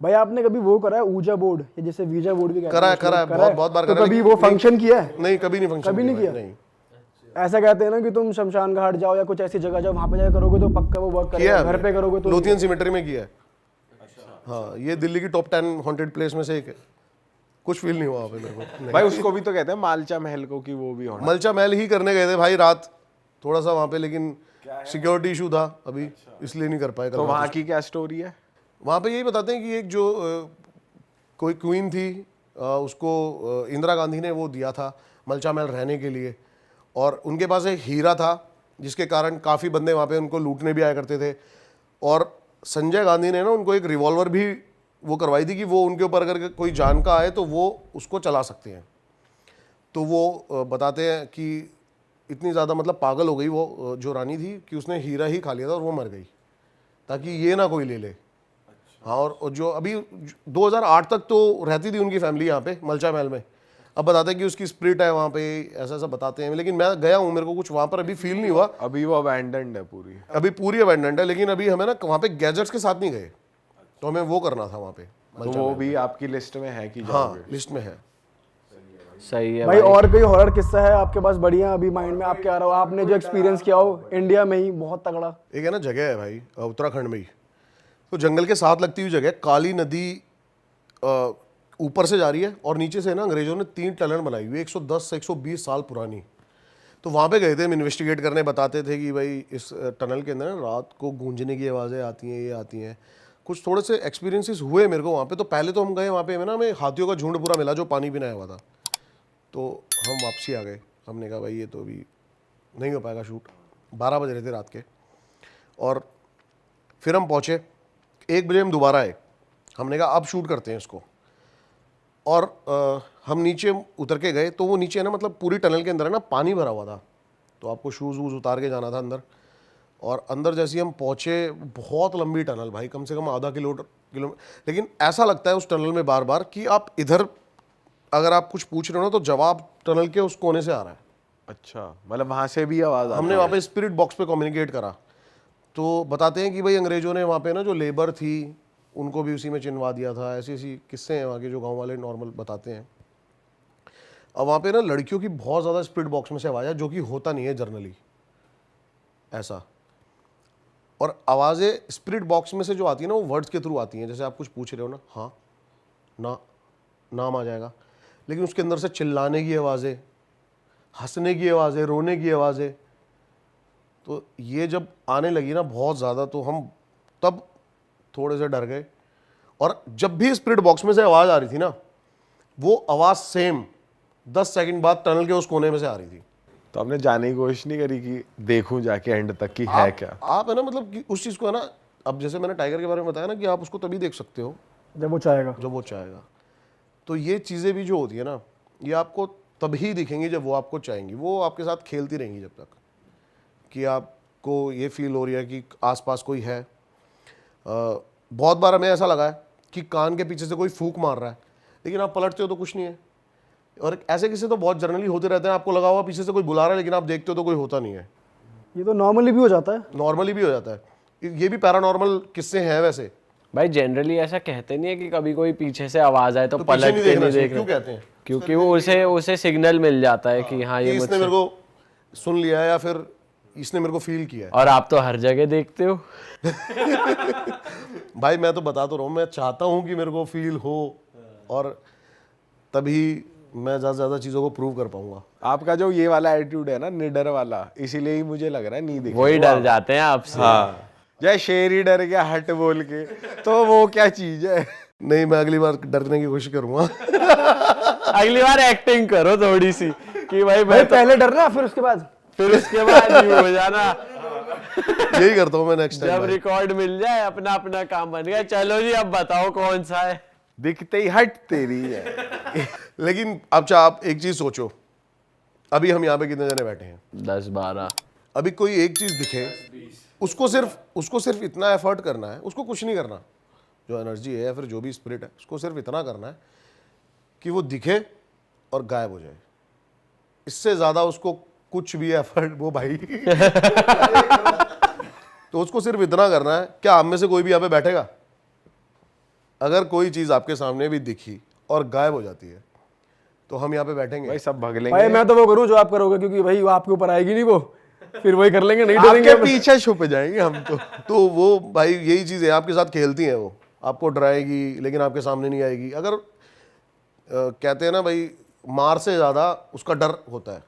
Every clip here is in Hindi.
भाई आपने कभी वो करा है ऊजा बोर्ड, या जैसे वीजा बोर्ड भी कहते करा हैं, है, करा है, बहुत बार तो करा है, कभी लेकिन वो फंक्शन किया है? नहीं, कभी नहीं फंक्शन कभी नहीं किया? नहीं ऐसा कहते हैं ना कि तुम शमशान घाट जाओ या कुछ ऐसी जगह जाओ, वहां पे जाकर करोगे तो पक्का वो वर्क किया करेगा, घर पे करोगे तो लोथियन सिमेट्री में किया है। हाँ, ये दिल्ली की टॉप 10 हॉन्टेड प्लेस में से एक है। कुछ फील नहीं हुआ वहाँ पे मेरे को। नहीं। भाई उसको भी तो कहते हैं मालचा महल को, कि वो भी होना। मलचा महल ही करने गए थे भाई रात, थोड़ा सा वहाँ पे, लेकिन सिक्योरिटी इशू था अभी, इसलिए नहीं कर पाए। तो वहाँ की क्या स्टोरी है? वहाँ पे यही बताते हैं कि एक जो कोई क्वीन थी, उसको इंदिरा गांधी ने वो दिया था मलचा महल रहने के लिए, और उनके पास एक हीरा था जिसके कारण काफ़ी बंदे वहाँ पे उनको लूटने भी आया करते थे। और संजय गांधी ने ना उनको एक रिवॉल्वर भी वो करवाई थी कि वो उनके ऊपर अगर कोई जान का आए तो वो उसको चला सकते हैं। तो वो बताते हैं कि इतनी ज़्यादा मतलब पागल हो गई वो जो रानी थी कि उसने हीरा ही खा लिया था और वो मर गई, ताकि ये ना कोई ले ले। हाँ, और जो अभी 2008 तक तो रहती थी उनकी फैमिली यहाँ पे मलचा महल में। अब बताते हैं कि उसकी स्पिरिट है वहाँ पे, ऐसा ऐसा बताते हैं, लेकिन मैं गया हूँ, मेरे को कुछ वहाँ पर अभी फील नहीं हुआ। अभी वो अबैंडन्ड है पूरी? अभी पूरी अबैंडेंट है, लेकिन अभी हमें ना वहाँ पे गैजेट्स के साथ नहीं गए, तो हमें वो करना था वहाँ पे। तो वो भी आपकी लिस्ट में है कि हाँ, जाओगे? लिस्ट में है। सही है भाई। और कोई हॉरर किस्सा है आपके पास बढ़िया अभी माइंड में आपके आ रहा हो, आपने जो एक्सपीरियंस किया हो इंडिया में ही बहुत तगड़ा? एक है ना जगह है भाई उत्तराखंड में ही, तो जंगल के साथ लगती हुई जगह, काली नदी ऊपर से जा रही है और नीचे से ना अंग्रेजों ने 3 टनल बनाई हुई है 110 से 120 साल पुरानी। तो वहाँ पे गए थे हम इन्वेस्टिगेट करने, बताते थे कि भाई इस टनल के अंदर रात को गूंजने की आवाज़ें आती हैं, ये आती हैं। कुछ थोड़े से एक्सपीरियंसेस हुए मेरे को वहाँ पे। तो पहले तो हम गए वहाँ पे, हमें हाथियों का झुंड पूरा मिला जो पानी पीने आया हुआ था, तो हम वापसी आ गए। हमने कहा भाई ये तो अभी नहीं हो पाएगा शूट, 12 बज रहे थे रात के। और फिर हम पहुँचे, 1 बजे हम दोबारा आए, हमने कहा अब शूट करते हैं इसको। और हम नीचे उतर के गए, तो वो नीचे है ना मतलब पूरी टनल के अंदर है ना पानी भरा हुआ था, तो आपको शूज़ वूज़ उतार के जाना था अंदर। और अंदर जैसे ही हम पहुँचे, बहुत लंबी टनल भाई, कम से कम आधा किलोमीटर, लेकिन ऐसा लगता है उस टनल में बार बार कि आप इधर अगर आप कुछ पूछ रहे हो ना तो जवाब टनल के उस कोने से आ रहा है। अच्छा, मतलब वहाँ से भी आवाज़ हमने वहाँ पे स्पिरिट बॉक्स पे कम्युनिकेट करा। तो बताते हैं कि भाई अंग्रेजों ने वहाँ पे ना जो लेबर थी उनको भी उसी में चिनवा दिया था। ऐसी ऐसी किस्से हैं वहाँ के जो गांव वाले नॉर्मल बताते हैं। अब वहाँ पे ना लड़कियों की बहुत ज़्यादा स्पिरिट बॉक्स में से आवाज़ है, जो कि होता नहीं है जनरली ऐसा। और आवाज़ें स्पिरिट बॉक्स में से जो आती है ना, वो वर्ड्स के थ्रू आती हैं। जैसे आप कुछ पूछ रहे हो ना, हाँ ना, नाम आ जाएगा, लेकिन उसके अंदर से चिल्लाने की आवाज़ें, हंसने की आवाज़ें, रोने की आवाज़ें। तो ये जब आने लगी ना बहुत ज़्यादा, तो हम तब थोड़े से डर गए। और जब भी स्पिरिट बॉक्स में से आवाज़ आ रही थी ना, वो आवाज़ सेम 10 सेकंड बाद टनल के उस कोने में से आ रही थी। तो आपने जाने की कोशिश नहीं करी कि देखूं जाके एंड तक कि है क्या? आप है ना मतलब कि उस चीज़ को है ना, अब जैसे मैंने टाइगर के बारे में बताया ना कि आप उसको तभी देख सकते हो जब वो चाहेगा। जब वो चाहेगा। तो ये चीज़ें भी जो होती है ना, ये आपको तभी दिखेंगी जब वो आपको चाहेंगी। वो आपके साथ खेलती रहेंगी जब तक कि आपको ये फील हो रही है कि आसपास कोई है। बहुत बार हमें ऐसा लगा है कि कान के पीछे से कोई फूंक मार रहा है, लेकिन आप पलटते हो तो कुछ नहीं है। और ऐसे किस्से तो बहुत जनरली होते रहते हैं। आपको लगा हुआ पीछे से कोई बुला रहा है, लेकिन आप देखते हो तो कोई होता नहीं है। ये तो नॉर्मली भी हो जाता है। नॉर्मली भी हो जाता है। ये भी पैरानॉर्मल किस्से हैं वैसे। भाई जनरली ऐसा कहते नहीं है कि कभी कोई पीछे से आवाज आए तो तो पलट पीछे नहीं के देखना नहीं चाहिए। देख क्यों रहे, कहते हैं? क्योंकि वो उसे सिग्नल मिल जाता है कि हाँ कि ये इसने मुझसे। मेरे को सुन लिया है या फिर इसने मेरे को फील किया है। और आप तो हर जगह देखते हो। भाई मैं तो बता तो रहा हूँ, मैं चाहता हूँ कि मेरे को फील हो, और तभी मैं ज़्यादा से ज़्यादा चीज़ों को प्रूव कर पाऊंगा। आपका जो ये वाला एटीट्यूड है ना, निडर वाला, इसीलिए ही मुझे लग रहा है नहीं दिखे। वही डर जाते हैं आपसे। हाँ, जय शेर ही डर गया हट बोल के, तो वो क्या चीज है? नहीं, मैं अगली बार डरने की कोशिश करूंगा। अगली बार एक्टिंग करो थोड़ी सी कि भाई भाई पहले डरना, फिर उसके बाद फिर उसके बाद यूं हो जाना। यही करता हूँ मैं नेक्स्ट जब टाइम। रिकॉर्ड मिल जाए अपना अपना काम बन गया, चलो जी अब बताओ कौन सा है। दिखते ही हट तेरी है। लेकिन अच्छा आप एक चीज सोचो, अभी हम यहाँ पे कितने जने बैठे हैं? 10-12। अभी कोई एक चीज दिखे, उसको सिर्फ इतना एफर्ट करना है, उसको कुछ नहीं करना। जो एनर्जी है या फिर जो भी स्पिरिट है, उसको सिर्फ इतना करना है कि वो दिखे और गायब हो जाए। इससे ज्यादा उसको कुछ भी एफर्ट वो भाई तो उसको सिर्फ इतना करना है। क्या हम में से कोई भी यहाँ पे बैठेगा? अगर कोई चीज़ आपके सामने भी दिखी और गायब हो जाती है तो हम यहाँ पे बैठेंगे। भाई सब भाग भाई लेंगे, मैं तो वो करूँ जो आप करोगे, क्योंकि भाई वो आपके ऊपर आएगी नहीं, वो फिर वही कर लेंगे, नहीं आपके डरेंगे। पीछे छुप जाएंगे हम तो। तो वो भाई यही चीज़ है, आपके साथ खेलती हैं वो, आपको डराएगी लेकिन आपके सामने नहीं आएगी। अगर कहते हैं ना भाई, मार से ज़्यादा उसका डर होता है,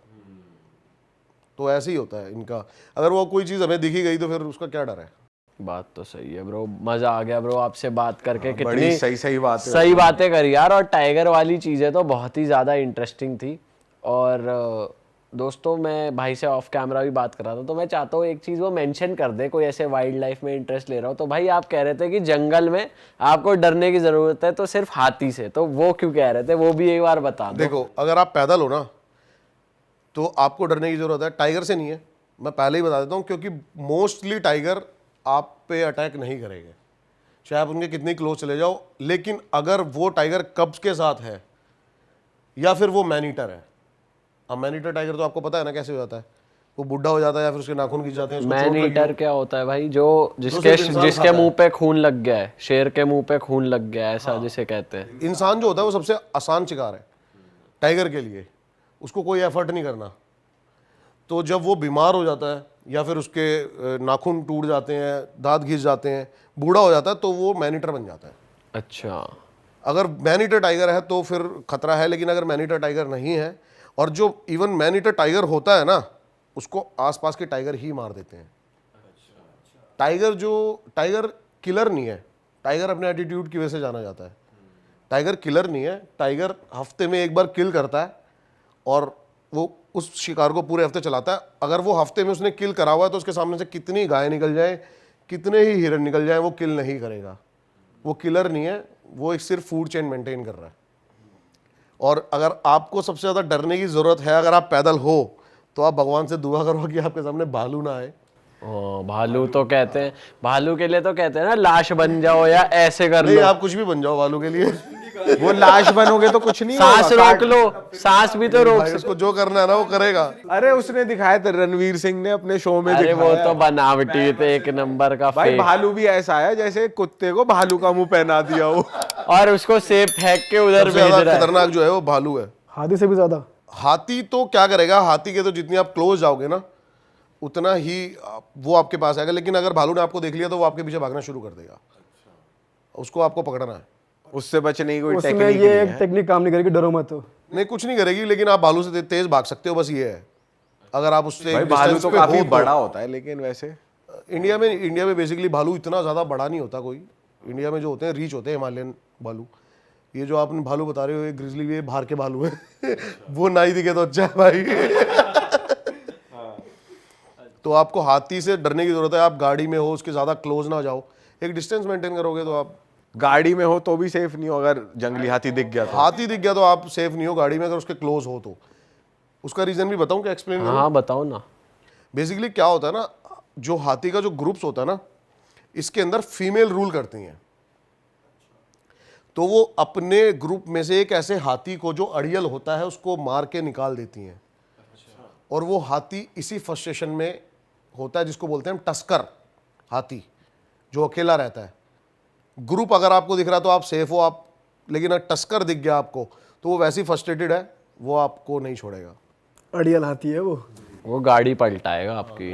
तो ऐसे ही होता है इनका। अगर वो कोई चीज़ हमें दिखी गई तो फिर उसका क्या डर है। बात तो सही है ब्रो, मजा आ गया ब्रो आपसे बात करके। बड़ी कितनी सही बात है। सही बातें करी यार, और टाइगर वाली चीजें तो बहुत ही ज्यादा इंटरेस्टिंग थी। और दोस्तों मैं भाई से ऑफ कैमरा भी बात कर रहा था, तो मैं चाहता हूँ एक चीज़ वो मेंशन कर दे, कोई ऐसे वाइल्ड लाइफ में इंटरेस्ट ले रहा हो। तो भाई आप कह रहे थे कि जंगल में आपको डरने की ज़रूरत है तो सिर्फ हाथी से, तो वो क्यों कह रहे थे, वो भी एक बार बता दो। देखो, अगर आप पैदल हो ना तो आपको डरने की ज़रूरत है, टाइगर से नहीं है। मैं पहले ही बता देता हूँ, क्योंकि मोस्टली टाइगर आप पे अटैक नहीं करेंगे, चाहे आप उनके कितनी क्लोज चले जाओ। लेकिन अगर वो टाइगर कब्ज के साथ है या फिर वो मैन ईटर है, अब मैन ईटर टाइगर तो आपको पता है ना कैसे हो जाता है, वो बुढ़ा हो जाता है या फिर उसके नाखून खींच जाते हैं, उसको मैन चोट लगी ईटर हो। क्या होता है भाई, जो जिसके सिर्फ इंसान जिसके खाता है। मुंह पे खून लग गया है, शेर के मुंह पे खून लग गया है, ऐसा जिसे कहते हैं। इंसान जो होता है वो सबसे आसान शिकार है टाइगर के लिए, उसको कोई एफर्ट नहीं करना। तो जब वो बीमार हो जाता है या फिर उसके नाखून टूट जाते हैं, दांत घिस जाते हैं, बूढ़ा हो जाता है, तो वो मैन ईटर बन जाता है। अच्छा, अगर मैन ईटर टाइगर है तो फिर खतरा है, लेकिन अगर मैन ईटर टाइगर नहीं है, और जो इवन मैन ईटर टाइगर होता है ना, उसको आसपास के टाइगर ही मार देते हैं। टाइगर किलर नहीं है, टाइगर अपने एटीट्यूड की वजह से जाना जाता है। टाइगर किलर नहीं है, टाइगर हफ्ते में एक बार किल करता है और वो उस शिकार को पूरे हफ्ते चलाता है। अगर वो हफ्ते में उसने किल करा हुआ है तो उसके सामने से कितनी गाय निकल जाए, कितने ही हिरन निकल जाए, वो किल नहीं करेगा। वो किलर नहीं है, वो एक सिर्फ फूड चेन मेंटेन कर रहा है। और अगर आपको सबसे ज़्यादा डरने की ज़रूरत है, अगर आप पैदल हो, तो आप भगवान से दुआ करो कि आपके सामने भालू ना आए। भालू तो कहते हैं, भालू के लिए तो कहते हैं ना लाश बन जाओ या ऐसे कर नहीं, लो, आप कुछ भी बन जाओ भालू के लिए। वो लाश बनोगे तो कुछ नहीं सांस होगा, रोक लो, सांस भी तो रोक भाई उसको जो करना है ना वो करेगा। अरे उसने दिखाया था, रणवीर सिंह ने अपने शो में अरे वो दिखाया। तो बनावटी थे, एक नंबर का भाई फेक। भालू भी ऐसा है जैसे कुत्ते को भालू का मुंह पहना दिया हो। और उसको सेब फेंक के उधर सबसे भेज ज्यादा रहा है। खतरनाक जो है वो भालू है। हाथी से भी ज्यादा। हाथी तो क्या करेगा, हाथी के तो जितनी आप क्लोज जाओगे ना उतना ही वो आपके पास आएगा। लेकिन अगर भालू ने आपको देख लिया तो वो आपके पीछे भागना शुरू कर देगा, उसको आपको पकड़ना है। उससे बचने की कोई उसमें टेक्निक ये नहीं एक है। टेक्निक काम नहीं करेगी, डरो मत। नहीं, कुछ नहीं करेगी, लेकिन आप भालू से तेज भाग सकते हो, बस ये है। अगर आप उससे भाई एक भालू distance तो पे काफी हो तो। बड़ा होता है, लेकिन वैसे इंडिया में बेसिकली भालू इतना ज़्यादा बड़ा नहीं होता कोई। इंडिया में जो होते हैं रीच होते हैं हिमालयन भालू। ये जो आपने भालू बता रहे हो, ये ग्रिजली, ये बाहर के भालू है। वो ना ही दिखे तो अच्छा है भाई। तो आपको हाथी से डरने की जरूरत है। आप गाड़ी में हो, उसके ज़्यादा क्लोज ना जाओ, एक डिस्टेंस मेंटेन करोगे तो आप। गाड़ी में हो तो भी सेफ नहीं हो, अगर जंगली हाथी दिख गया तो। हाथी दिख गया तो आप सेफ नहीं हो गाड़ी में, अगर उसके क्लोज हो तो। उसका रीज़न भी बताऊं क्या, एक्सप्लेन करूं? हाँ बताओ ना। बेसिकली क्या होता है ना, जो हाथी का जो ग्रुप्स होता है ना, इसके अंदर फीमेल रूल करती हैं। तो वो अपने ग्रुप में से एक ऐसे हाथी को जो अड़ियल होता है उसको मार के निकाल देती हैं। और वो हाथी इसी फ्रस्ट्रेशन में होता है जिसको बोलते हैं टस्कर हाथी, जो अकेला रहता है। ग्रुप अगर आपको दिख रहा है तो आप सेफ हो, आप, लेकिन अगर टस्कर दिख गया आपको तो वो वैसे ही फ्रस्ट्रेटेड है, वो आपको नहीं छोड़ेगा। अड़ियल हाथी है वो गाड़ी पलटाएगा आपकी।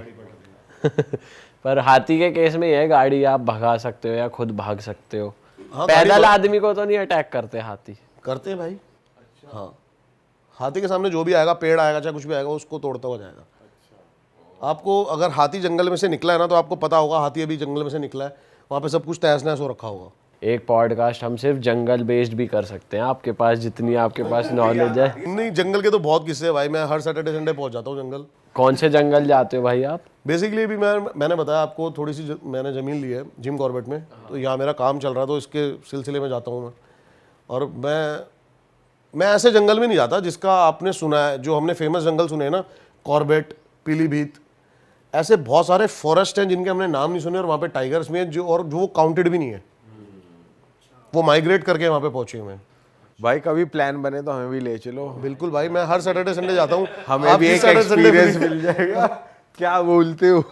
पर हाथी के केस में यह गाड़ी आप भगा सकते हो या खुद भाग सकते हो। हाँ, पैदल आदमी को तो नहीं अटैक करते हाथी। करते हैं भाई। हाँ, हाथी के सामने जो भी आएगा, पेड़ आएगा चाहे कुछ भी आएगा, उसको तोड़ता हुआ जाएगा। आपको अगर हाथी जंगल में से निकला है ना, तो आपको पता होगा हाथी अभी जंगल में से निकला है, वहाँ पे सब कुछ तहस नहस हो रखा होगा। एक पॉडकास्ट हम सिर्फ जंगल बेस्ड भी कर सकते हैं, आपके पास जितनी आपके पास नॉलेज है। नहीं, जंगल के तो बहुत किस्से हैं भाई। मैं हर सैटरडे संडे पहुँच जाता हूँ जंगल। कौन से जंगल जाते हो भाई आप? बेसिकली अभी मैंने बताया आपको, थोड़ी सी मैंने ज़मीन ली है जिम कॉर्बेट में, तो यहाँ मेरा काम चल रहा है, तो इसके सिलसिले में जाता हूँ मैं। और मैं ऐसे जंगल में नहीं जाता जिसका आपने सुना है, जो हमने फेमस जंगल सुने हैं ना, कॉर्बेट, पीलीभीत, ऐसे बहुत सारे फॉरेस्ट हैं जिनके हमने नाम नहीं सुने, और वहाँ पे टाइगर्स भी हैं जो वो काउंटेड भी नहीं है, वो माइग्रेट करके वहाँ पे पहुँचे हुए हैं। भाई कभी प्लान बने तो हमें भी ले चलो। बिल्कुल भाई, मैं हर सैटरडे संडे जाता हूँ। हमें आप भी जिस एक Saturday Sunday एक्सपीरियंस भी- मिल जाएगा। क्या बोलते हो?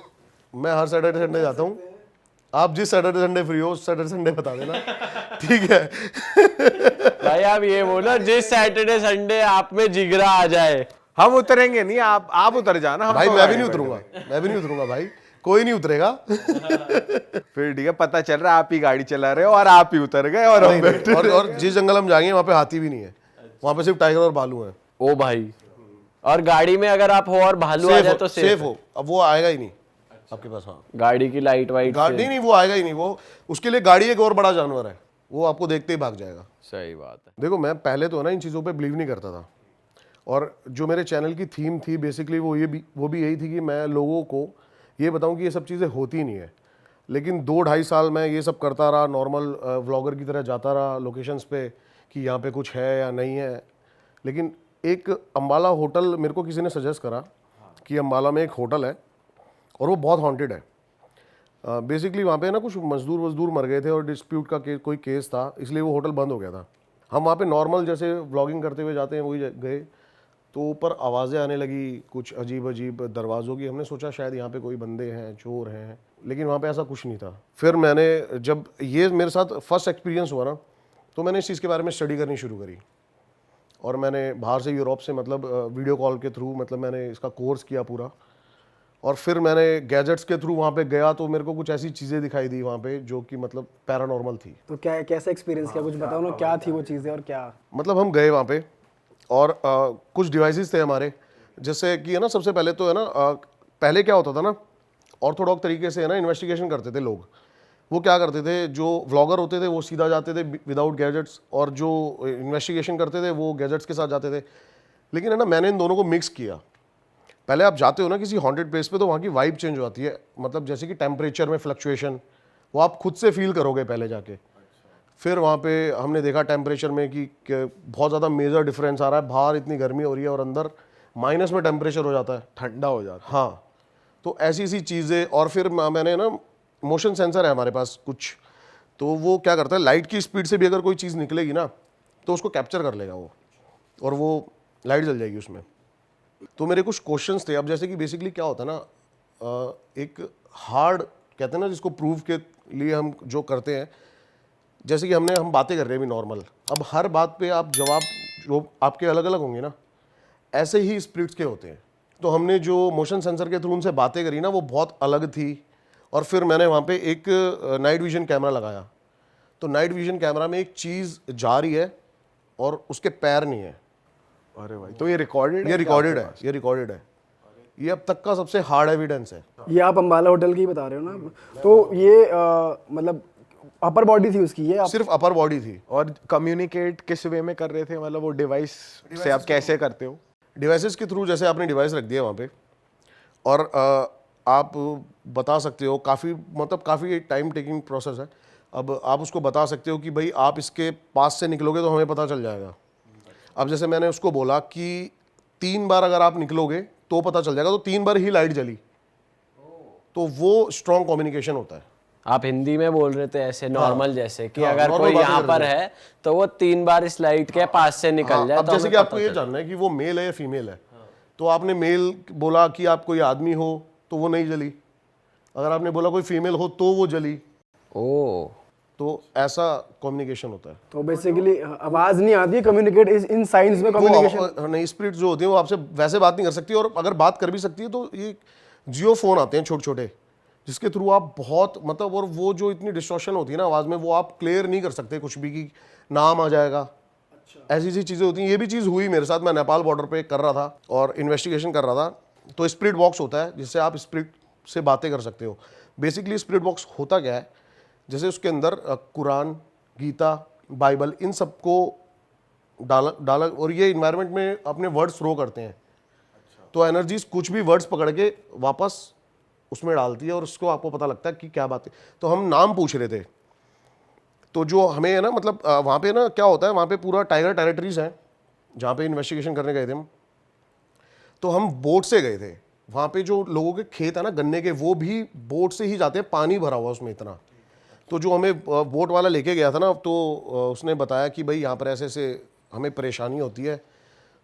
मैं हर सैटरडे संडे जाता हूँ। आप जिस सैटरडे संडे फ्री हो उस सैटरडे संडे बता देना, ठीक है। भाई आप ये बोलो जिस सैटरडे संडे आप में जिगरा आ जाए। हम उतरेंगे नहीं, आप उतर जाना। हम भाई तो मैं भी गाड़ी नहीं में उतरूंगा, मैं भी नहीं उतरूंगा भाई, कोई नहीं उतरेगा। फिर ठीक है, पता चल रहा है आप ही गाड़ी चला रहे हो और आप ही उतर गए और हम बैठे। और जिस जंगल हम जाएंगे वहाँ पे हाथी भी नहीं है, वहाँ पे सिर्फ टाइगर और भालू है। ओ भाई, और गाड़ी में अगर आप हो और भालू आ जाए तो सेफ हो। अब वो आएगा ही नहीं आपके पास। हाँ, गाड़ी की लाइट वाइट गाड़ी नहीं, वो आएगा ही नहीं। वो उसके लिए गाड़ी एक और बड़ा जानवर है, वो आपको देखते ही भाग जाएगा। सही बात है। देखो मैं पहले तो है ना इन चीज़ों पे बिलीव नहीं करता था, और जो मेरे चैनल की थीम थी बेसिकली वो भी यही थी कि मैं लोगों को ये बताऊं कि ये सब चीज़ें होती नहीं है। लेकिन 2-2.5 साल मैं ये सब करता रहा, नॉर्मल व्लॉगर की तरह जाता रहा लोकेशंस पे कि यहाँ पे कुछ है या नहीं है। लेकिन एक अम्बाला होटल मेरे को किसी ने सजेस्ट करा कि अम्बाला में एक होटल है और वो बहुत हॉन्टेड है। बेसिकली वहाँ पे ना कुछ मजदूर मर गए थे और डिस्प्यूट का कोई केस था, इसलिए वो होटल बंद हो गया था। हम वहाँ पे नॉर्मल जैसे व्लॉगिंग करते हुए जाते हैं वही गए, तो ऊपर आवाज़ें आने लगी कुछ अजीब अजीब दरवाज़ों की। हमने सोचा शायद यहाँ पे कोई बंदे हैं, चोर हैं, लेकिन वहाँ पे ऐसा कुछ नहीं था। फिर मैंने जब ये मेरे साथ फर्स्ट एक्सपीरियंस हुआ ना, तो मैंने इस चीज़ के बारे में स्टडी करनी शुरू करी, और मैंने बाहर से यूरोप से मतलब वीडियो कॉल के थ्रू मतलब मैंने इसका कोर्स किया पूरा। और फिर मैंने गैजेट्स के थ्रू वहाँ पे गया, तो मेरे को कुछ ऐसी चीज़ें दिखाई दी वहाँ पे जो कि मतलब पैरानॉर्मल थी। तो क्या कैसा एक्सपीरियंस किया, कुछ बताओ ना, क्या थी वो चीज़ें और क्या? मतलब हम गए वहाँ पे और कुछ डिवाइसेस थे हमारे, जैसे कि है ना सबसे पहले तो है ना पहले क्या होता था ना, ऑर्थोडॉक्स तरीके से है ना इन्वेस्टिगेशन करते थे लोग। वो क्या करते थे, जो व्लॉगर होते थे वो सीधा जाते थे विदाउट गैजेट्स, और जो इन्वेस्टिगेशन करते थे वो गैजेट्स के साथ जाते थे। लेकिन है ना मैंने इन दोनों को मिक्स किया। पहले आप जाते हो ना किसी हॉन्टेड प्लेस पे, तो वहाँ की वाइब चेंज हो जाती है, मतलब जैसे कि टेम्परेचर में फ्लक्चुएशन वो आप खुद से फील करोगे पहले जाके। फिर वहाँ पे हमने देखा टेम्परेचर में कि बहुत ज़्यादा मेजर डिफरेंस आ रहा है, बाहर इतनी गर्मी हो रही है और अंदर माइनस में टेम्परेचर हो जाता है, ठंडा हो जाता है। हाँ, तो ऐसी चीज़ें। और फिर मैंने ना मोशन सेंसर है हमारे पास कुछ, तो वो क्या करता है, लाइट की स्पीड से भी अगर कोई चीज़ निकलेगी ना तो उसको कैप्चर कर लेगा वो, और वो लाइट जल जाएगी उसमें। तो मेरे कुछ क्वेश्चंस थे। अब जैसे कि बेसिकली क्या होता है ना, एक हार्ड कहते हैं ना जिसको प्रूव के लिए हम जो करते हैं, जैसे कि हम बातें कर रहे हैं अभी नॉर्मल, अब हर बात पे आप जवाब जो आपके अलग अलग होंगे ना, ऐसे ही स्पिरिट्स के होते हैं। तो हमने जो मोशन सेंसर के थ्रू उनसे बातें करी ना वो बहुत अलग थी। और फिर मैंने वहाँ पे एक नाइट विजन कैमरा लगाया, तो नाइट विजन कैमरा में एक चीज़ जा रही है और उसके पैर नहीं है। अरे भाई, तो ये रिकॉर्डेड है? ये रिकॉर्डेड है, ये रिकॉर्डेड है। ये अब तक का सबसे हार्ड एविडेंस है। ये आप अम्बाला होटल की बता रहे हो ना, तो ये मतलब अपर बॉडी थी उसकी, ये सिर्फ अपर बॉडी थी। और कम्युनिकेट किस वे में कर रहे थे, मतलब वो डिवाइस से आप कैसे करते हो? डिवाइसेस के थ्रू, जैसे आपने डिवाइस रख दिया वहाँ पे और आप बता सकते हो, काफ़ी टाइम टेकिंग प्रोसेस है। अब आप उसको बता सकते हो कि भाई आप इसके पास से निकलोगे तो हमें पता चल जाएगा। अब जैसे मैंने उसको बोला कि 3 बार अगर आप निकलोगे तो पता चल जाएगा, तो 3 बार ही लाइट जली, तो वो स्ट्रॉन्ग कम्युनिकेशन होता है। आप हिंदी में बोल रहे थे ऐसे नॉर्मल जैसे कि हाँ, अगर normal कोई बातें यहाँ कर पर रहे है तो वो 3 बार इस लाइट के पास से निकल जाए। अब तो जैसे हमें कि आपको पता ये चले। जानना है कि वो मेल है या फीमेल है, तो आपने मेल बोला कि आप कोई आदमी हो तो वो नहीं जली, अगर आपने बोला कोई फीमेल हो तो वो जली। ओ, तो ऐसा कम्युनिकेशन होता है। तो बेसिकली आवाज नहीं आती, कम्युनिकेट इन साइंस में कम्युनिकेशन। नहीं, स्पिरिट जो होती है वो आपसे वैसे बात नहीं कर सकती, और अगर बात कर भी सकती है तो ये जियो फोन आते हैं छोटे छोटे, जिसके थ्रू आप बहुत मतलब, और वो जो इतनी डिस्टॉर्शन होती है ना आवाज़ में, वो आप क्लियर नहीं कर सकते कुछ भी, कि नाम आ जाएगा। ऐसी चीज़ें होती हैं। ये भी चीज़ हुई मेरे साथ, मैं नेपाल बॉर्डर पे कर रहा था और इन्वेस्टिगेशन कर रहा था, तो स्पिरिट बॉक्स होता है जिससे आप स्पिरिट से बातें कर सकते हो। बेसिकली स्पिरिट बॉक्स होता क्या है, जैसे उसके अंदर कुरान, गीता, बाइबल, इन सबको डाला और ये इन्वायरमेंट में अपने वर्ड्स थ्रो करते हैं। तो एनर्जीज कुछ भी वर्ड्स पकड़ के वापस उसमें डालती है और उसको आपको पता लगता है कि क्या बात है। तो हम नाम पूछ रहे थे, तो जो हमें है ना मतलब वहाँ पे ना क्या होता है, वहाँ पे पूरा टाइगर टेरिटरीज है जहाँ पे इन्वेस्टिगेशन करने गए थे हम। तो हम बोट से गए थे, वहाँ पे जो लोगों के खेत है ना गन्ने के, वो भी बोट से ही जाते हैं, पानी भरा हुआ उसमें इतना। तो जो हमें बोट वाला लेके गया था ना, तो उसने बताया कि भाई यहाँ पर ऐसे ऐसे हमें परेशानी होती है।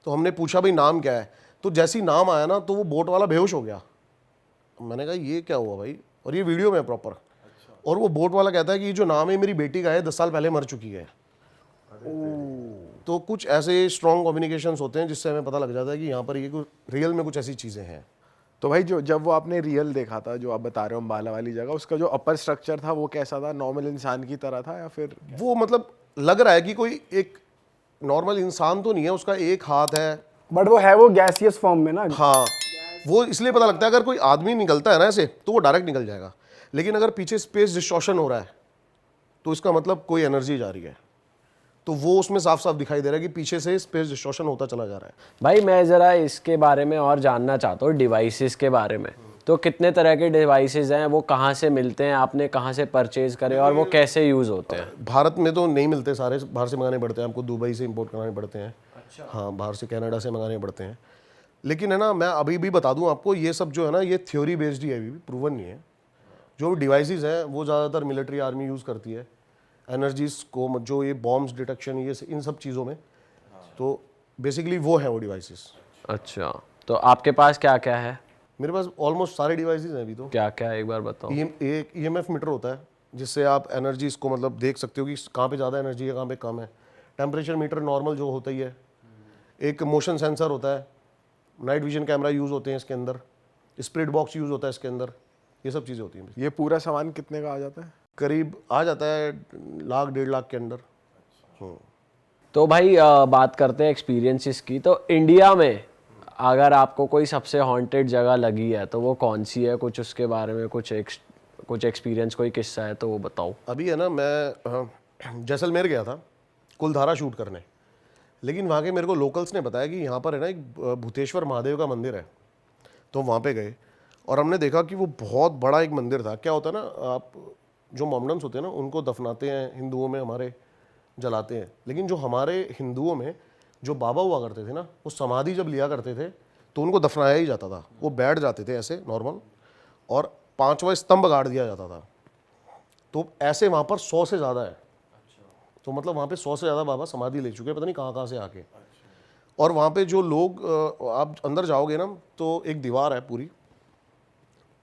तो हमने पूछा भाई नाम क्या है, तो जैसे ही नाम आया ना तो वो बोट वाला बेहोश हो गया। मैंने कहा ये क्या हुआ भाई, और ये वीडियो में प्रॉपर। और वो बोट वाला कहता है कि जो नाम है मेरी बेटी का है 10 साल पहले मर चुकी है। तो कुछ ऐसे स्ट्रॉन्ग कम्युनिकेशंस होते हैं जिससे हमें पता लग जाता है कि यहाँ पर ये कुछ रियल में कुछ ऐसी चीज़ें हैं। तो भाई जो जब वो आपने रियल देखा था, जो आप बता रहे हो अम्बाला वाली जगह, उसका जो अपर स्ट्रक्चर था वो कैसा था? नॉर्मल इंसान की तरह था या फिर? वो मतलब लग रहा है कि कोई एक नॉर्मल इंसान तो नहीं है, उसका एक हाथ है। बट वो है वो गैसियस फॉर्म में ना। हाँ, वो इसलिए पता लगता है अगर कोई आदमी निकलता है ना ऐसे तो वो डायरेक्ट निकल जाएगा, लेकिन अगर पीछे स्पेस डिस्टॉर्शन हो रहा है तो इसका मतलब कोई एनर्जी जा रही है। तो वो उसमें साफ साफ दिखाई दे रहा है कि पीछे से स्पेस डिस्टॉर्शन होता चला जा रहा है। भाई मैं ज़रा इसके बारे में और जानना चाहता हूँ, डिवाइसेस के बारे में। तो कितने तरह के डिवाइसेस हैं, वो कहाँ से मिलते हैं, आपने कहाँ से परचेज करे और वो कैसे यूज़ होते हैं? भारत में तो नहीं मिलते, सारे बाहर से मंगाने पड़ते हैं, आपको दुबई से इंपोर्ट कराने पड़ते हैं। अच्छा। हाँ, बाहर से कनाडा से मंगाने पड़ते हैं। लेकिन है ना, मैं अभी भी बता दूं आपको, ये सब जो है ना ये थ्योरी बेस्ड ही है, अभी भी प्रूवन नहीं है। जो डिवाइसेस हैं वो ज़्यादातर मिलिट्री आर्मी यूज़ करती है, एनर्जीज को, जो ये बॉम्ब्स डिटेक्शन, ये इन सब चीज़ों में। तो बेसिकली वो है वो डिवाइसेस। अच्छा, तो आपके पास क्या क्या है? मेरे पास ऑलमोस्ट सारे डिवाइसेस हैं अभी तो। क्या क्या है एक बार बताओ। एक EMF मीटर होता है जिससे आप एनर्जीज को मतलब देख सकते हो कि कहाँ पे ज़्यादा एनर्जी है, कहाँ पे कम है। टेम्परेचर मीटर नॉर्मल जो होता ही है। एक मोशन सेंसर होता है, नाइट विजन कैमरा यूज़ होते हैं इसके अंदर, स्प्लिट बॉक्स यूज़ होता है इसके अंदर, ये सब चीज़ें होती हैं। ये पूरा सामान कितने का आ जाता है? करीब आ जाता है 1 लाख 1.5 लाख के अंदर। तो भाई बात करते हैं एक्सपीरियंसेस की। तो इंडिया में अगर आपको कोई सबसे हॉन्टेड जगह लगी है तो वो कौन सी है? कुछ उसके बारे में कुछ एक्सपीरियंस, कोई किस्सा है तो वो बताओ। अभी है ना, मैं जैसलमेर गया था कुलधारा शूट करने, लेकिन वहाँ के मेरे को लोकल्स ने बताया कि यहाँ पर है ना एक भूतेश्वर महादेव का मंदिर है। तो वहाँ पे गए और हमने देखा कि वो बहुत बड़ा एक मंदिर था। क्या होता है ना, आप जो मोमडन्स होते हैं ना उनको दफनाते हैं, हिंदुओं में हमारे जलाते हैं, लेकिन जो हमारे हिंदुओं में जो बाबा हुआ करते थे ना, वो समाधि जब लिया करते थे तो उनको दफनाया ही जाता था। वो बैठ जाते थे ऐसे नॉर्मल और 5वां स्तंभ गाड़ दिया जाता था। तो ऐसे वहाँ पर 100 से ज़्यादा है। तो मतलब वहाँ पे 100 से ज़्यादा बाबा समाधि ले चुके हैं, पता नहीं कहाँ कहाँ से आके। और वहाँ पे जो लोग, आप अंदर जाओगे ना तो एक दीवार है पूरी,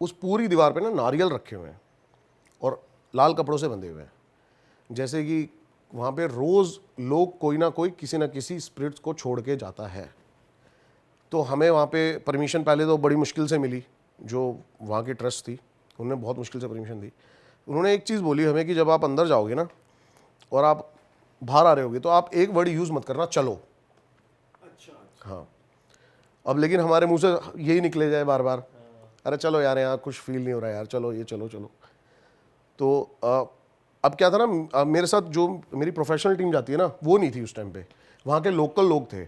उस पूरी दीवार पे ना नारियल रखे हुए हैं और लाल कपड़ों से बंधे हुए हैं। जैसे कि वहाँ पे रोज़ लोग कोई ना कोई किसी ना किसी स्पिरिट्स को छोड़ के जाता है। तो हमें वहाँ पे परमिशन पहले तो बड़ी मुश्किल से मिली, जो वहाँ की ट्रस्ट थी उन्होंने बहुत मुश्किल से परमिशन दी। उन्होंने एक चीज़ बोली हमें कि जब आप अंदर जाओगे ना और आप बाहर आ रहे होगे तो आप एक वर्ड यूज़ मत करना, चलो। अच्छा। हाँ, अब लेकिन हमारे मुंह से यही निकले जाए बार बार, अरे चलो यार यहाँ कुछ फील नहीं हो रहा यार, चलो ये चलो चलो। तो अब क्या था ना, मेरे साथ जो मेरी प्रोफेशनल टीम जाती है ना वो नहीं थी उस टाइम पे, वहाँ के लोकल लोग थे।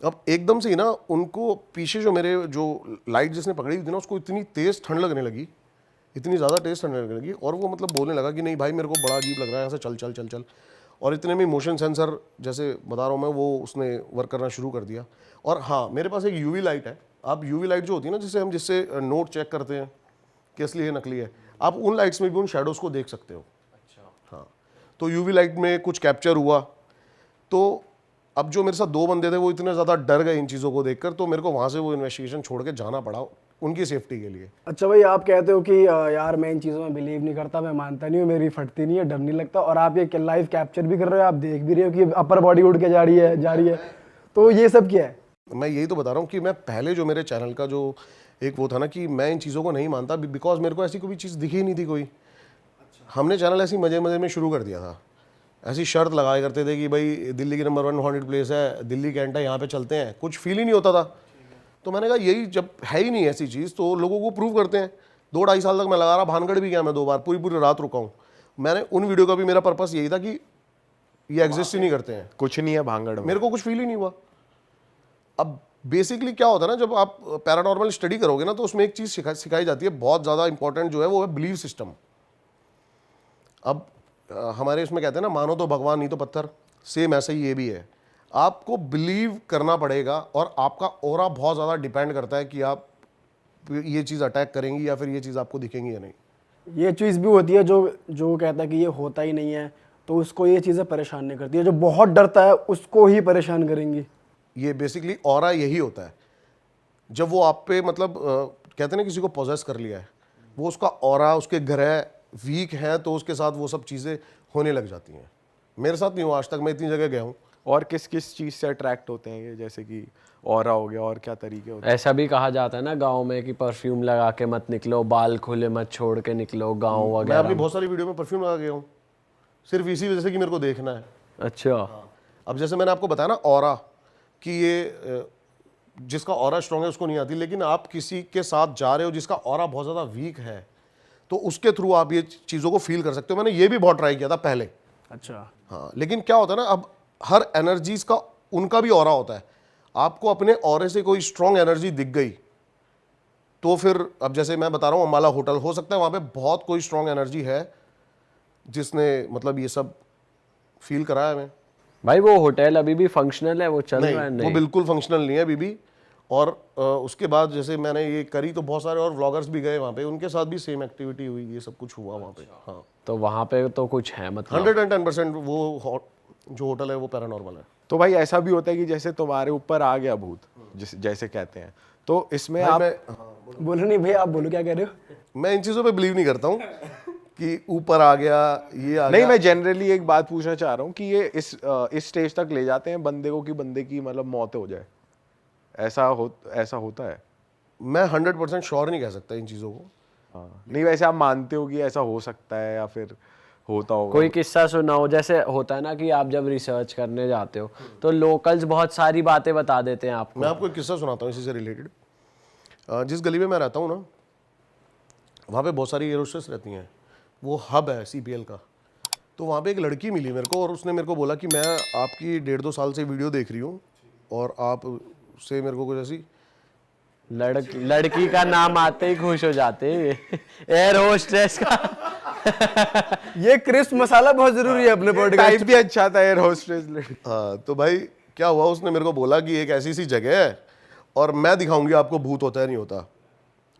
अब एकदम से ही ना उनको पीछे जो मेरे जो लाइट जिसने पकड़ी हुई थी ना उसको इतनी तेज़ ठंड लगने लगी, इतनी ज़्यादा तेज़ ठंड लगने लगी, और वो मतलब बोलने लगा कि नहीं भाई मेरे को बड़ा अजीब लग रहा है, यहाँ से चल चल चल चल। और इतने में मोशन सेंसर जैसे बता रहा हूँ मैं, वो उसने वर्क करना शुरू कर दिया। और हाँ, मेरे पास एक UV लाइट है। आप UV लाइट जो होती है ना, जिससे नोट चेक करते हैं कि असली है नकली है, आप उन लाइट्स में भी उन शेडोज़ को देख सकते हो। अच्छा। हाँ, तो UV लाइट में कुछ कैप्चर हुआ। तो अब जो मेरे साथ 2 बंदे थे वो इतने ज़्यादा डर गए इन चीज़ों को देखकर, तो मेरे को वहाँ से वो इन्वेस्टिगेशन छोड़ के जाना पड़ा उनकी सेफ्टी के लिए। अच्छा भाई, आप कहते हो कि यार मैं इन चीज़ों में बिलीव नहीं करता, मैं मानता नहीं हूँ, मेरी फटती नहीं है, डर नहीं लगता, और आप ये लाइव कैप्चर भी कर रहे हो, आप देख भी रहे हो कि अपर बॉडी उड़ के जा रही है, तो ये सब क्या है? मैं यही तो बता रहा हूँ कि मैं पहले जो मेरे चैनल का जो एक वो था ना कि मैं इन चीज़ों को नहीं मानता, बिकॉज मेरे को ऐसी कोई चीज़ दिखी ही नहीं थी कोई। हमने चैनल ऐसी मज़े मज़े में शुरू कर दिया था, ऐसी शर्त लगाया करते थे कि भाई दिल्ली की नंबर 1 हॉन्टेड प्लेस है, दिल्ली कैंट है, यहाँ पे चलते हैं, कुछ फील ही नहीं होता था। तो मैंने कहा यही जब है ही नहीं ऐसी चीज़ तो लोगों को प्रूव करते हैं। 2-2.5 साल तक मैं लगा रहा, भानगढ़ भी गया मैं 2 बार, पूरी रात रुका हूँ। मैंने उन वीडियो का भी मेरा पर्पस यही था कि ये एग्जिस्ट ही नहीं करते हैं, कुछ नहीं है भानगढ़ में, मेरे को कुछ फील ही नहीं हुआ। अब बेसिकली क्या होता है ना, जब आप पैरानॉर्मल स्टडी करोगे ना तो उसमें एक चीज़ सिखाई जाती है बहुत ज़्यादा इंपॉर्टेंट, जो है वो है बिलीव सिस्टम। अब हमारे इसमें कहते हैं ना, मानो तो भगवान नहीं तो पत्थर, सेम ऐसे ही ये भी है। आपको बिलीव करना पड़ेगा और आपका ऑरा बहुत ज़्यादा डिपेंड करता है कि आप ये चीज़ अटैक करेंगी या फिर ये चीज़ आपको दिखेंगी या नहीं। ये चीज़ भी होती है जो कहता है कि ये होता ही नहीं है, तो उसको ये चीज़ें परेशान नहीं करती है, जो बहुत डरता है उसको ही परेशान करेंगी। ये बेसिकली ऑरा यही होता है, जब वो आप पे मतलब कहते हैं ना किसी को पोजेस कर लिया है, वो उसका ऑरा, उसके ग्रह वीक हैं तो उसके साथ वो सब चीज़ें होने लग जाती हैं। मेरे साथ नहीं हुआ आज तक, मैं इतनी जगह गया हूँ। और किस किस चीज़ से अट्रैक्ट होते हैं ये, जैसे कि ऑरा हो गया, और क्या तरीके होते ऐसा भी कहा जाता है ना गांव में कि परफ्यूम लगा के मत निकलो, बाल खुले मत छोड़ के निकलो गांव मैं वगैरह अपनी में। बहुत सारी वीडियो में परफ्यूम लगा गया हूँ, सिर्फ इसी वजह से कि मेरे को देखना है। अच्छा। अब जैसे मैंने आपको बताया ना ऑरा, कि ये जिसका ऑरा स्ट्रॉन्ग है उसको नहीं आती, लेकिन आप किसी के साथ जा रहे हो जिसका ऑरा बहुत ज़्यादा वीक है तो उसके थ्रू आप ये चीज़ों को फील कर सकते हो। मैंने ये भी बहुत ट्राई किया था पहले। अच्छा। हाँ, लेकिन क्या होता है ना, अब हर एनर्जीज का उनका भी ऑरा होता है। आपको अपने ऑरे से कोई स्ट्रॉन्ग एनर्जी दिख गई तो फिर, अब जैसे मैं बता रहा हूँ अम्बाला होटल, हो सकता है वहाँ पे बहुत कोई स्ट्रॉन्ग एनर्जी है जिसने मतलब ये सब फील कराया हमें। भाई वो होटल अभी भी फंक्शनल है, वो चल नहीं, रहा है? वो नहीं। बिल्कुल फंक्शनल नहीं है अभी भी। और उसके बाद जैसे मैंने ये करी तो बहुत सारे और व्लॉगर्स भी गए वहाँ पे, उनके साथ भी सेम एक्टिविटी हुई, ये सब कुछ हुआ वहाँ पे। हाँ, तो वहाँ पे तो कुछ है मतलब? 110% वो जो होटल है वो पैरानॉर्मल है। तो भाई ऐसा भी होता है कि जैसे तुम्हारे ऊपर आ गया भूत, जैसे कहते हैं, तो इसमें भाई आप बोलो नहीं भैया, आप बोलो क्या कह रहे हो। मैं इन चीज़ों पे बिलीव नहीं करता हूँ कि ऊपर आ गया, ये आ नहीं, गया। मैं जनरली एक बात पूछना चाह रहा हूँ कि ये इस स्टेज तक ले जाते हैं बंदे को कि बंदे की मतलब मौत हो जाए, ऐसा होता है? मैं 100% श्योर नहीं कह सकता इन चीज़ों को। हाँ, नहीं वैसे आप मानते हो कि ऐसा हो सकता है या फिर होता होगा? कोई किस्सा सुनाओ, जैसे होता है ना कि आप जब रिसर्च करने जाते हो तो लोकल्स बहुत सारी बातें बता देते हैं आपको। मैं आपको एक किस्सा सुनाता हूँ इसी से रिलेटेड। जिस गली में मैं रहता हूँ ना, वहाँ पे बहुत सारी एयर होस्टेस रहती हैं, वो हब है CPL का। तो वहाँ पे एक लड़की मिली मेरे को और उसने मेरे को बोला कि मैं आपकी 1.5-2 साल से वीडियो देख रही हूँ और आप से मेरे को कुछ ऐसी लड़की का नाम आते ही खुश हो जाते हैं एयर होस्टेस का। ये क्रिस्प मसाला बहुत जरूरी है अपने पॉडकास्ट। टाइप भी अच्छा था एयर होस्टेस लड़की। हाँ, तो भाई क्या हुआ, उसने मेरे को बोला कि एक ऐसी सी जगह है और मैं दिखाऊंगी आपको भूत होता है नहीं होता।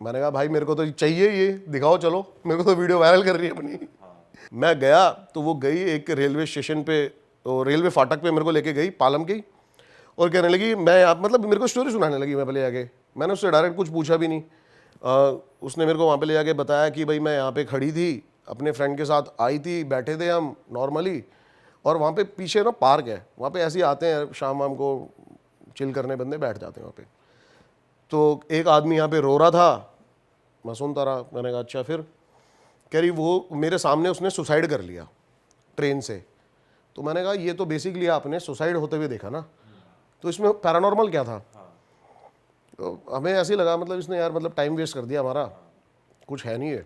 मैंने कहा भाई मेरे को तो चाहिए, ये दिखाओ, चलो, मेरे को तो वीडियो वायरल कर रही है अपनी। मैं गया तो वो गई एक रेलवे स्टेशन पे, तो रेलवे फाटक पे मेरे को लेके गई, पालम की, और कहने लगी मैं आप मतलब मेरे को स्टोरी सुनाने लगी। मैं पहले आगे, मैंने उससे डायरेक्ट कुछ पूछा भी नहीं। उसने मेरे को वहाँ पे ले जाके बताया कि भाई मैं यहाँ पे खड़ी थी, अपने फ्रेंड के साथ आई थी, बैठे थे हम नॉर्मली, और वहाँ पे पीछे ना पार्क है, वहाँ पे ऐसे ही आते हैं शाम वाम को चिल करने बंदे, बैठ जाते हैं वहाँ पे। तो एक आदमी यहाँ पे रो रहा था, मैं सुनता रहा। मैंने कहा अच्छा, फिर कह रही वो मेरे सामने उसने सुसाइड कर लिया ट्रेन से। तो मैंने कहा ये तो बेसिकली आपने सुसाइड होते हुए देखा ना, तो इसमें पैरानॉर्मल क्या था? तो हमें ऐसे ही लगा मतलब इसने यार मतलब टाइम वेस्ट कर दिया हमारा, कुछ है नहीं है।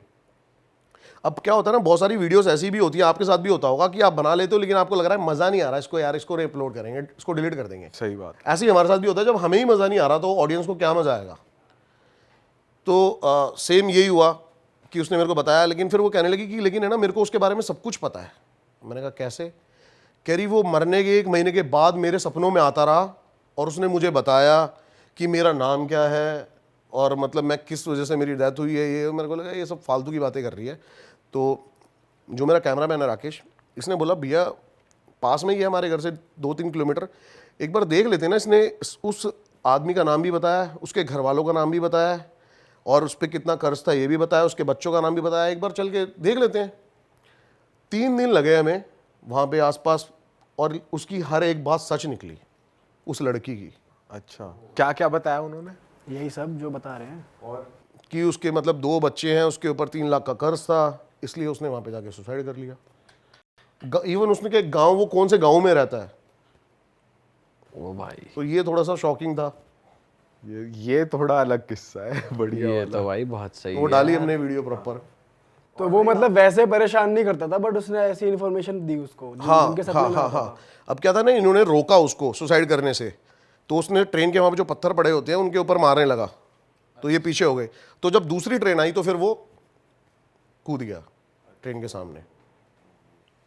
अब क्या होता है ना, बहुत सारी वीडियोस ऐसी भी होती है, आपके साथ भी होता होगा कि आप बना लेते हो लेकिन आपको लग रहा है मज़ा नहीं आ रहा इसको, यार इसको रीअपलोड करेंगे, इसको डिलीट कर देंगे। सही बात। ऐसे ही हमारे साथ भी होता है, जब हमें ही मज़ा नहीं आ रहा तो ऑडियंस को क्या मज़ा आएगा। तो सेम यही हुआ कि उसने मेरे को बताया, लेकिन फिर वो कहने लगी कि लेकिन है ना मेरे को उसके बारे में सब कुछ पता है। मैंने कहा कैसे? कह रही वो मरने के 1 महीने के बाद मेरे सपनों में आता रहा और उसने मुझे बताया कि मेरा नाम क्या है और मतलब मैं किस वजह से मेरी डेथ हुई है। ये मेरे को लगा ये सब फालतू की बातें कर रही है। तो जो मेरा कैमरा मैन है राकेश, इसने बोला भैया पास में ही है हमारे घर से 2-3 किलोमीटर, एक बार देख लेते हैं ना। इसने उस आदमी का नाम भी बताया, उसके घर वालों का नाम भी बताया और उस पर कितना कर्ज था ये भी बताया, उसके बच्चों का नाम भी बताया। एक बार चल के देख लेते हैं। 3 दिन लगे हमें वहाँ पे आसपास, और उसकी हर एक बात सच निकली उस लड़की की। अच्छा, क्या क्या बताया उन्होंने? यही सब जो बता रहे हैं। और कि उसके मतलब 2 बच्चे हैं, उसके ऊपर 3 लाख का कर्ज था, इसलिए उसने वहाँ पे जाके सुसाइड कर लिया। इवन उसने के गांव, वो कौन से गांव में रहता है, ओ भाई, तो ये थोड़ा सा शॉकिंग था। ये थोड़ा अलग किस्सा है, बढ़िया ये वाला। तो भाई बहुत सही वो है। डाली हमने वीडियो प्रॉपर। तो वो मतलब वैसे परेशान नहीं करता था, बट उसने ऐसी इन्फॉर्मेशन दी उसको हाँ उनके सपने हाँ में हाँ आता था। हाँ। अब क्या था ना, इन्होंने रोका उसको सुसाइड करने से, तो उसने ट्रेन के वहाँ पे जो पत्थर पड़े होते हैं उनके ऊपर मारने लगा, तो ये पीछे हो गए। तो जब दूसरी ट्रेन आई तो फिर वो कूद गया ट्रेन के सामने।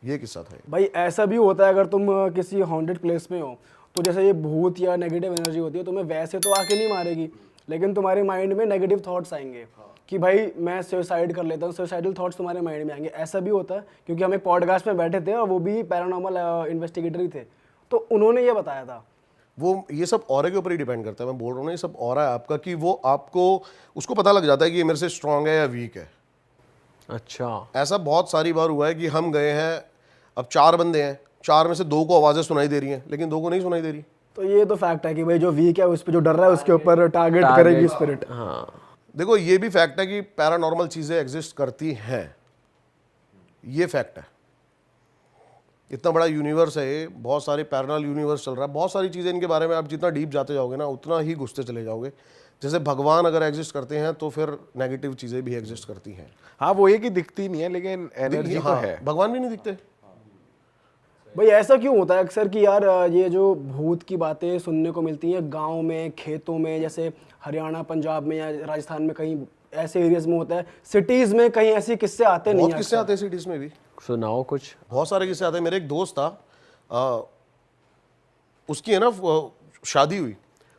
ये किस्सा था। भाई ऐसा भी होता है, अगर तुम किसी हॉन्टेड प्लेस में हो तो जैसे ये भूत या नेगेटिव एनर्जी होती है, तुम्हें वैसे तो आके नहीं मारेगी, लेकिन तुम्हारे माइंड में नेगेटिव थॉट्स आएंगे कि भाई मैं सुसाइड कर लेता हूँ। सुसाइडल थॉट्स तुम्हारे माइंड में आएंगे। ऐसा भी होता है, क्योंकि हम एक पॉडकास्ट में बैठे थे और वो भी पैरानॉर्मल इन्वेस्टिगेटर ही थे, तो उन्होंने ये बताया था। वो ये सब ऑरा के ऊपर ही डिपेंड करता है। मैं बोल रहा हूँ ना, ये सब ऑरा है आपका, कि वो आपको उसको पता लग जाता है कि ये मेरे से स्ट्रांग है या वीक है। अच्छा। ऐसा बहुत सारी बार हुआ है कि हम गए हैं, अब 4 बंदे हैं, 4 में से 2 को आवाज़ें सुनाई दे रही हैं लेकिन 2 को नहीं सुनाई दे रही। तो ये तो फैक्ट है कि भाई जो वीक है उस पे जो डर रहा है उसके ऊपर टारगेट करेगी स्पिरिट। हाँ, देखो ये भी फैक्ट है कि पैरानॉर्मल चीज़ें एग्जिस्ट करती हैं, ये फैक्ट है। इतना बड़ा यूनिवर्स है ये, बहुत सारे पैरेलल यूनिवर्स चल रहा है, बहुत सारी चीज़ें इनके बारे में आप जितना डीप जाते जाओगे ना उतना ही घुसते चले जाओगे। जैसे भगवान अगर एग्जिस्ट करते हैं तो फिर नेगेटिव चीज़ें भी एग्जिस्ट करती हैं। हाँ, वो ये कि दिखती नहीं है लेकिन एनर्जी तो हाँ, है। भगवान भी नहीं दिखते। भाई ऐसा क्यों होता है अक्सर कि यार ये जो भूत की बातें सुनने को मिलती हैं गांव में, खेतों में, जैसे हरियाणा, पंजाब में या राजस्थान में कहीं ऐसे एरियाज में होता है, सिटीज में कहीं ऐसे किस्से आते नहीं बहुत हैं किस्से अक्सर। आते हैं सिटीज़ में भी, सुनाओ कुछ। बहुत सारे किस्से आते हैं। मेरे एक दोस्त था, उसकी है ना शादी हुई,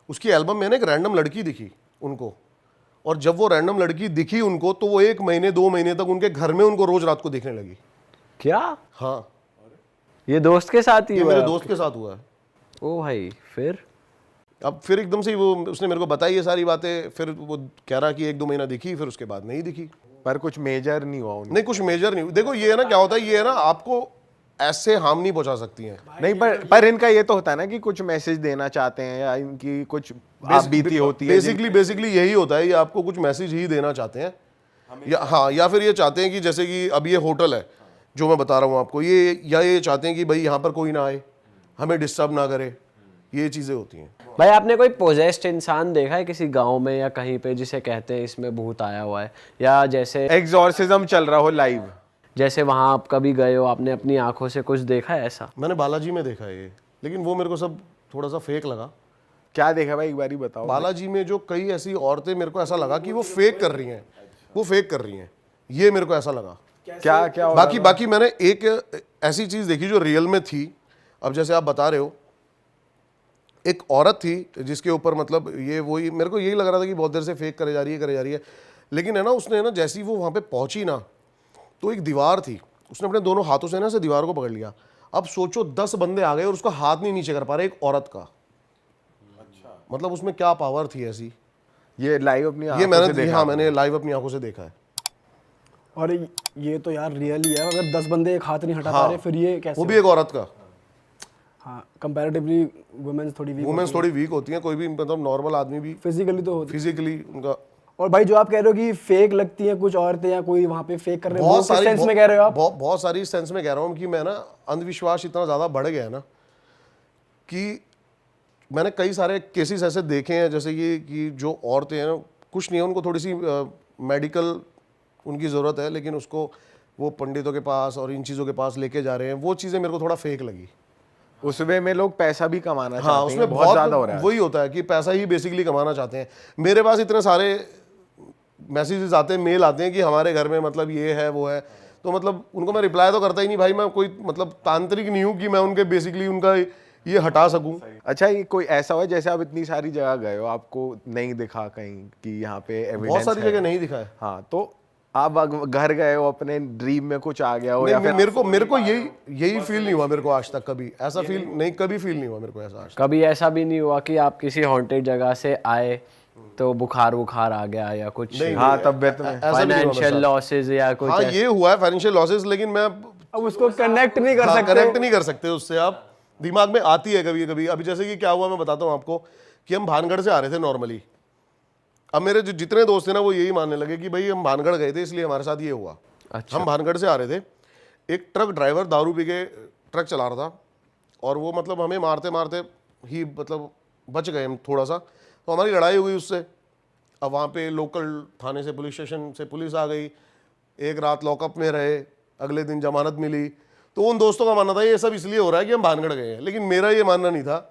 उसकी एल्बम में ना एक रैंडम लड़की दिखी उनको, और जब वो रैंडम लड़की दिखी उनको तो वो 1 महीने 2 महीने तक उनके घर में उनको रोज रात को दिखने लगी। क्या? हाँ, ये दोस्त के साथ ही ये हुआ मेरे है? दोस्त के साथ हुआ है। ओ भाई, फिर? अब फिर एकदम से वो उसने मेरे को बताई ये सारी बातें, फिर वो कह रहा कि 1-2 महीना दिखी, फिर उसके बाद नहीं दिखी। पर कुछ मेजर नहीं हुआ उनको। नहीं, कुछ मेजर नहीं। देखो ये है ना क्या होता है, ये है ना आपको ऐसे हार्म नहीं पहुंचा सकती हैं। नहीं, पर इनका ये तो होता है ना कि कुछ मैसेज देना चाहते हैं या इनकी कुछ आप बीती होती है। बेसिकली यही होता है, ये आपको कुछ मैसेज ही देना चाहते हैं, या हाँ, या फिर ये चाहते हैं कि जैसे कि अब ये होटल है जो मैं बता रहा हूँ आपको, ये चाहते हैं कि भाई यहाँ पर कोई ना आए, हमें डिस्टर्ब ना करे, ये चीज़ें होती हैं। भाई आपने कोई पोजेस्ड इंसान देखा है किसी गांव में या कहीं पे जिसे कहते हैं इसमें भूत आया हुआ है, या जैसे एग्जॉर्सिज्म चल रहा हो लाइव? जैसे वहां आप कभी गए हो, आपने अपनी आंखों से कुछ देखा है ऐसा? मैंने बालाजी में देखा है ये, लेकिन वो मेरे को सब थोड़ा सा फेक लगा। क्या देखा भाई, एक बार ही बताओ। बालाजी में जो कई ऐसी औरतें, मेरे को ऐसा लगा कि वो फेक कर रही हैं, वो फेक कर रही हैं, ये मेरे को ऐसा लगा। क्या क्या हो रहा बाकी मैंने एक ऐसी चीज देखी जो रियल में थी। अब जैसे आप बता रहे हो, एक औरत थी जिसके ऊपर मतलब ये वही, मेरे को यही लग रहा था कि बहुत देर से फेक करे जा रही है, लेकिन है ना उसने ना जैसी वो वहाँ पे पहुंची ना, तो एक दीवार थी, उसने अपने दोनों हाथों से ना से दीवार को पकड़ लिया। अब सोचो 10 बंदे आ गए और उसका हाथ नहीं नीचे कर पा रहे, एक औरत का। अच्छा, मतलब उसमें क्या पावर थी ऐसी। ये लाइव अपनी ये आंखों से मैंने देखा? हाँ, मैंने लाइव अपनी आंखों से देखा है। और ये तो यार रियल ही है, अगर 10 बंदे एक हाथ नहीं हटा पा रहे फिर ये कैसे? वो भी एक औरत का। हाँ, कंपैरेटिवली वुमेन्स थोड़ी वीक, वुमेन्स थोड़ी वीक होती हैं, कोई भी मतलब नॉर्मल आदमी भी फिजिकली तो होती। फिजिकली उनका। और भाई जो आप कह रहे हो कि फेक लगती हैं कुछ औरतें या कोई वहाँ पे फेक कर रहे हैं, वो किस सेंस में कह रहे हो आप? बहुत सारी सेंस में कह रहा हूँ कि मैं ना अंधविश्वास इतना ज़्यादा बढ़ गया है ना कि मैंने कई सारे केसेस ऐसे देखे हैं, जैसे कि जो औरतें हैं कुछ नहीं है, उनको थोड़ी सी मेडिकल उनकी ज़रूरत है, लेकिन उसको वो पंडितों के पास और इन चीज़ों के पास लेके जा रहे हैं, वो चीज़ें मेरे को थोड़ा फेक लगी। उस वे में लोग पैसा भी कमाना हाँ, चाहते उसमें हैं, बहुत ज्यादा हो रहा है। वही होता है कि पैसा ही बेसिकली कमाना चाहते हैं। मेरे पास इतने सारे मैसेजेस आते हैं, मेल आते हैं कि हमारे घर में मतलब ये है वो है, तो मतलब उनको मैं रिप्लाई तो करता ही नहीं भाई, मैं कोई मतलब तांत्रिक नहीं हूँ कि मैं उनके बेसिकली उनका ये हटा सकूं। अच्छा, ये कोई ऐसा हुआ जैसे आप इतनी सारी जगह गए हो, आपको नहीं दिखा कहीं कि यहाँ पे बहुत एविडेंस सारी है? जगह नहीं दिखा है। हाँ, तो आप घर गए हो, अपने ड्रीम में कुछ आ गया हो, या नहीं, फिर मेरे को यही फील नहीं हुआ मेरे को आज तक, कभी ऐसा फील नहीं, कभी फील नहीं हुआ मेरे को ऐसा आज तक। कभी ऐसा भी नहीं हुआ कि आप किसी हॉन्टेड जगह से आए तो बुखार आ गया या कुछ हाँ तबियत में ऐसा भी नहीं हुआ मेरे फाइनेंशियल साथ। लॉसेस या कुछ हाँ, ये हुआ है फाइनेंशियल लॉसेस, लेकिन मैं अब उसको कनेक्ट नहीं कर सकते। कनेक्ट नहीं कर सकते उससे, आप दिमाग में आती है कभी कभी। अभी जैसे कि क्या हुआ मैं बताता हूँ आपको, कि हम भानगढ़ से आ रहे थे नॉर्मली। अब मेरे जो जितने दोस्त थे ना वो यही मानने लगे कि भाई हम भानगढ़ गए थे इसलिए हमारे साथ ये हुआ। अच्छा। हम भानगढ़ से आ रहे थे, एक ट्रक ड्राइवर दारू पी के ट्रक चला रहा था, और वो मतलब हमें मारते मारते ही मतलब बच गए हम थोड़ा सा, तो हमारी लड़ाई हो गई उससे। अब वहाँ पे लोकल थाने से, पुलिस स्टेशन से पुलिस आ गई, एक रात लॉकअप में रहे, अगले दिन जमानत मिली। तो उन दोस्तों का मानना था ये सब इसलिए हो रहा है कि हम भानगढ़ गए हैं, लेकिन मेरा ये मानना नहीं था।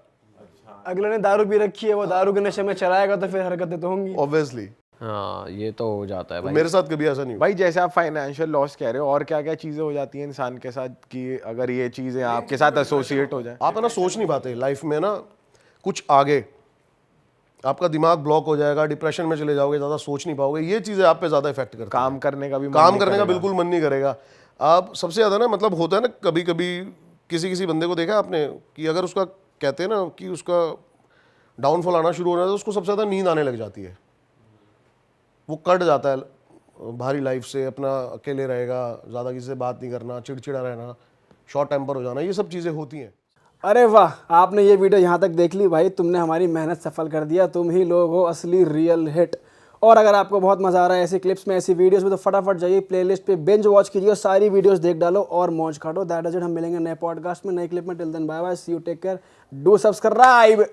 अगले ने दारू पी रखी है, वो दारू के नशे में चलाएगा तो फिर हरकतें तो होंगी ऑब्वियसली हाँ, ये तो हो जाता है भाई। मेरे साथ कभी ऐसा नहीं हुआ। भाई जैसे आप फाइनेंशियल लॉस कह रहे हो, और क्या क्या चीजें हो जाती हैं इंसान के साथ कि अगर ये चीजें आपके साथ एसोसिएट हो जाए? आप है ना सोच नहीं पाते लाइफ में ना कुछ आगे, आपका दिमाग ब्लॉक हो जाएगा, डिप्रेशन में चले जाओगे, ज़्यादा सोच नहीं पाओगे, ये चीज़ें आप पे ज़्यादा इफेक्ट करती हैं। काम करने का भी मन काम नहीं करने का करेगा। बिल्कुल मन नहीं करेगा। आप सबसे ज़्यादा ना मतलब होता है ना कभी कभी किसी बंदे को देखा आपने कि अगर उसका कहते हैं ना कि उसका डाउनफॉल आना शुरू हो रहा है तो उसको सबसे ज़्यादा नींद आने लग जाती है, वो कट जाता है, बाहरी लाइफ से, अपना अकेले रहेगा, ज़्यादा किसी से बात नहीं करना, चिड़चिड़ा रहना, शॉर्ट टेम्पर हो जाना, ये सब चीज़ें होती हैं। अरे वाह, आपने ये वीडियो यहाँ तक देख ली भाई, तुमने हमारी मेहनत सफल कर दिया, तुम ही लोग हो असली रियल हिट। और अगर आपको बहुत मजा आ रहा है ऐसी क्लिप्स में, ऐसी वीडियोस में, तो फटाफट जाइए प्लेलिस्ट पे बिंज वॉच कीजिए, सारी वीडियोस देख डालो और मौज काटो। दैट इज इट, हम मिलेंगे नए पॉडकास्ट में, नए क्लिप में। Till then bye bye, see you, take care, do subscribe.